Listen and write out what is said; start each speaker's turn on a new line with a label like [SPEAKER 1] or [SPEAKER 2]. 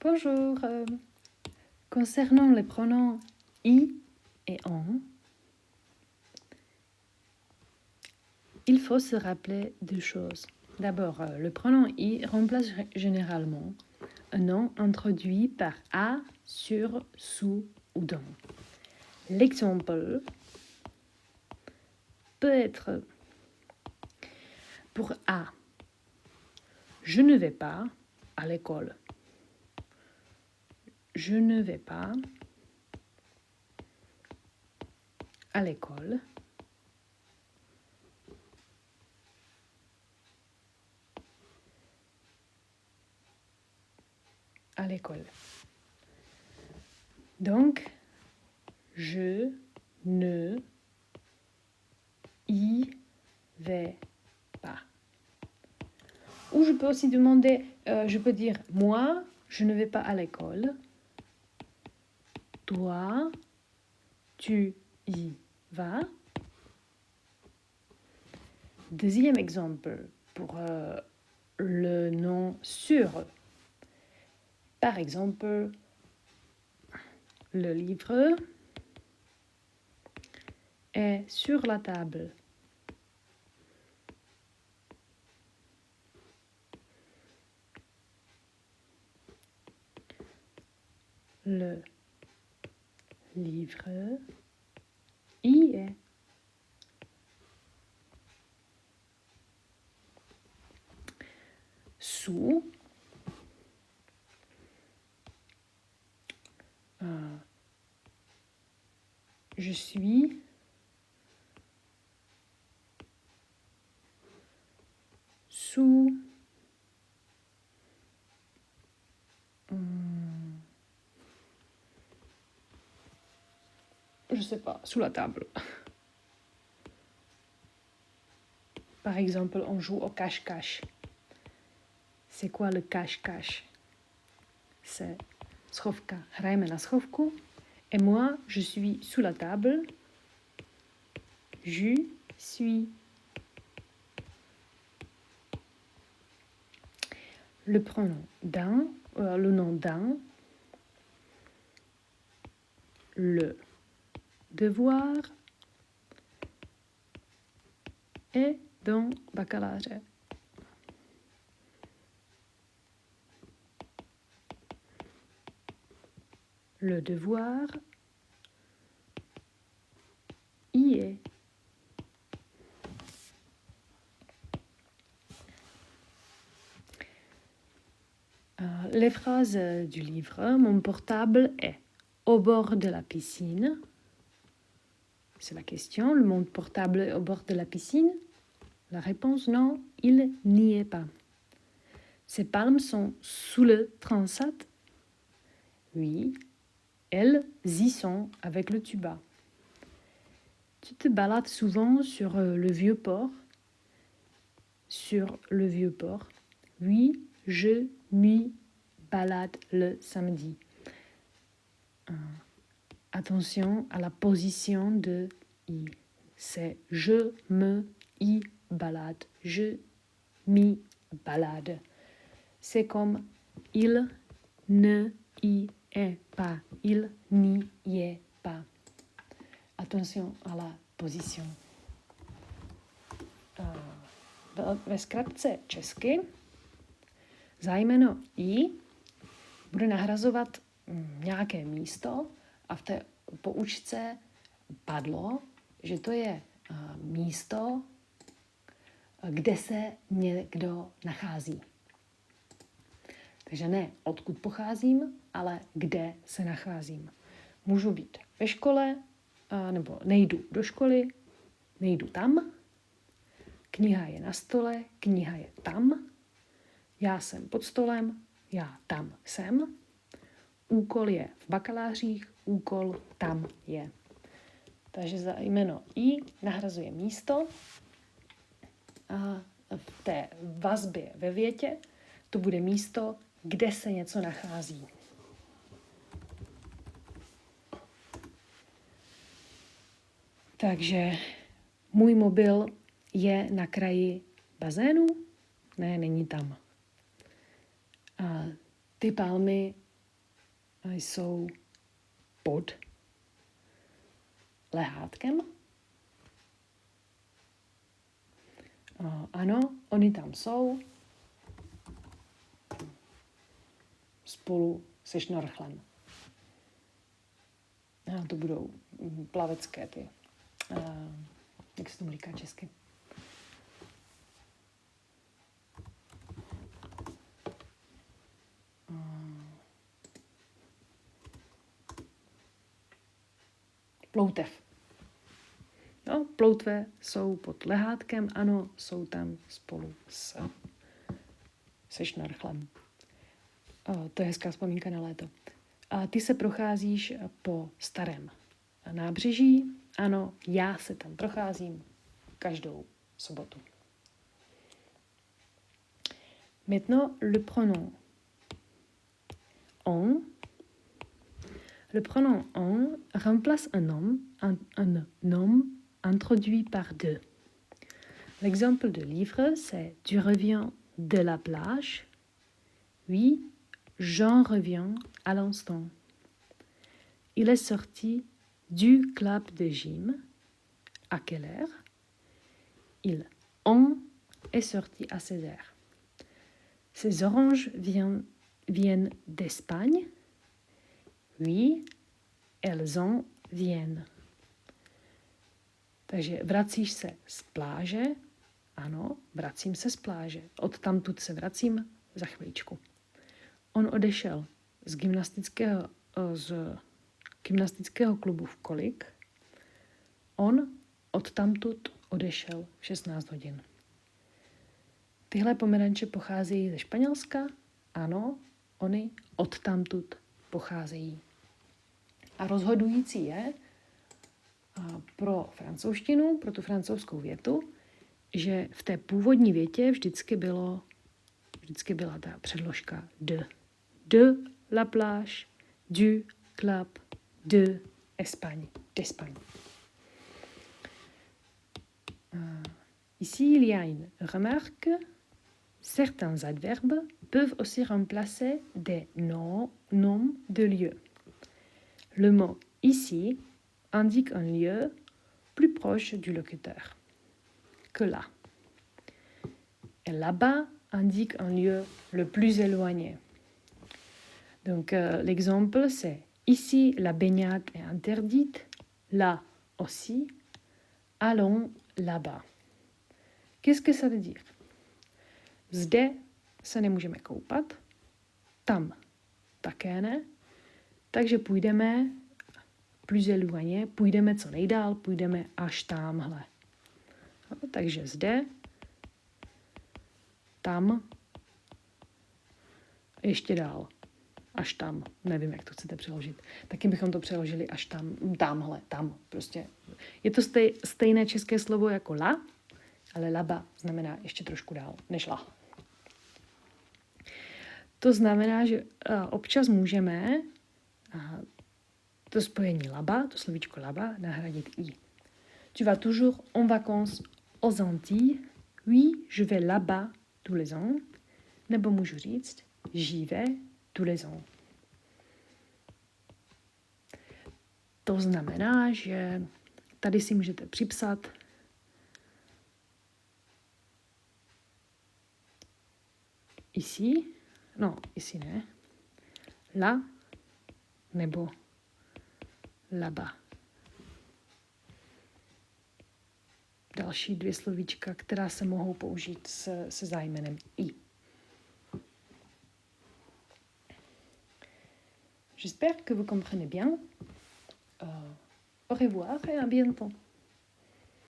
[SPEAKER 1] Bonjour. Concernant les pronoms i et on, il faut se rappeler deux choses. D'abord, le pronom i remplace généralement un nom introduit par a, sur, sous ou dans. L'exemple peut être pour a. Je ne vais pas à l'école. Je ne vais pas à l'école. À l'école. Donc, je ne y vais pas. Ou je peux aussi demander, je peux dire, moi, je ne vais pas à l'école. Toi, tu y vas. Deuxième exemple pour le nom sur. Par exemple, le livre est sur la table. Le livre y est. Sous. Je suis sous je sais pas, sous la table. Par exemple, on joue au cache-cache. C'est quoi le cache-cache? C'est schovka. Hrajeme na schovku. Et moi, je suis sous la table. Je suis. Le pronom d'un, le nom d'un. Le devoir est dans bakaláře. Le devoir y est. Les phrases du livre. Mon portable est au bord de la piscine. C'est la question. Mon portable est au bord de la piscine. La réponse, non, il n'y est pas. Ses palmes sont sous le transat. Oui, elles y sont avec le tuba. Tu te balades souvent sur le vieux port. Sur le vieux port. Oui, je m'y balade le samedi. Attention à la position de i. C'est je me y balade. Je m'y balade. C'est comme il ne y est pas. Il n'y est pas. Attention à la position. Ve zkratce česky zájmeno i bude nahrazovat nějaké místo a v té poučce padlo, že to je místo, kde se někdo nachází. Takže ne odkud pocházím, ale kde se nacházím. Můžu být ve škole, nebo nejdu do školy, nejdu tam. Kniha je na stole, kniha je tam. Já jsem pod stolem, já tam jsem. Úkol je v bakalářích, úkol tam je. Takže za jméno i nahrazuje místo a v té vazbě ve větě to bude místo, kde se něco nachází. Takže můj mobil je na kraji bazénu? Ne, není tam. A ty palmy jsou pod lehátkem. Ano, oni tam jsou spolu se šnorchlem. To budou plavecké ty. Jak se tomu říká česky? Ploutev. No, ploutve jsou pod lehátkem, ano, jsou tam spolu se šnorchlem. To je hezká vzpomínka na léto. A ty se procházíš po starém nábřeží, ano, já se tam procházím každou sobotu. Maintenant, le pronom on. Le pronom on remplace un nom introduit par de. L'exemple de livre, c'est « Tu reviens de la plage ». Oui, j'en reviens à l'instant. Il est sorti du club de gym. À quelle heure? On est sorti à 16 heures. Ces oranges viennent d'Espagne. Oui, elles en viennent. Takže vracíš se z pláže? Ano, vracím se z pláže. Odtamtud se vracím za chviličku. On odešel z gymnastického klubu v kolik? On odtamtud odešel v 16 hodin. Tyhle pomeranče pocházejí ze Španělska? Ano, oni odtamtud pocházejí. A rozhodující je pro francouzštinu, pro tu francouzskou větu, že v té původní větě vždycky byla ta předložka de. De la plage, du club, de Espagne, d'Espagne. Ici, il y a une remarque. Certains adverbes peuvent aussi remplacer des noms de lieux. Le mot ici indique un lieu plus proche du locuteur que là. Et là-bas indique un lieu le plus éloigné. Donc l'exemple c'est ici la baignade est interdite, là aussi, allons là-bas. Qu'est-ce que ça veut dire? Zde se nemůžeme koupat, tam také ne, takže půjdeme plus éloigné, půjdeme co nejdál, půjdeme až támhle. No, takže zde, tam, ještě dál, až tam. Nevím, jak to chcete přeložit. Taky bychom to přeložili až tam, tamhle, tam. Prostě je to stejné české slovo jako la, ale laba znamená ještě trošku dál než la. To znamená, že občas můžeme to spojení laba, to slovíčko laba, nahradit i. Tu vas toujours en vacances aux Antilles? Oui, je vais là-bas tous les ans. Nebo můžu říct, j'y vais tous les ans. To znamená, že tady si můžete připsat ici, no, ici ne, la nebo là-bas. Další dvě slovíčka, která se mohou použít se zájmenem i. J'espère que vous comprenez bien. Au revoir et à bientôt.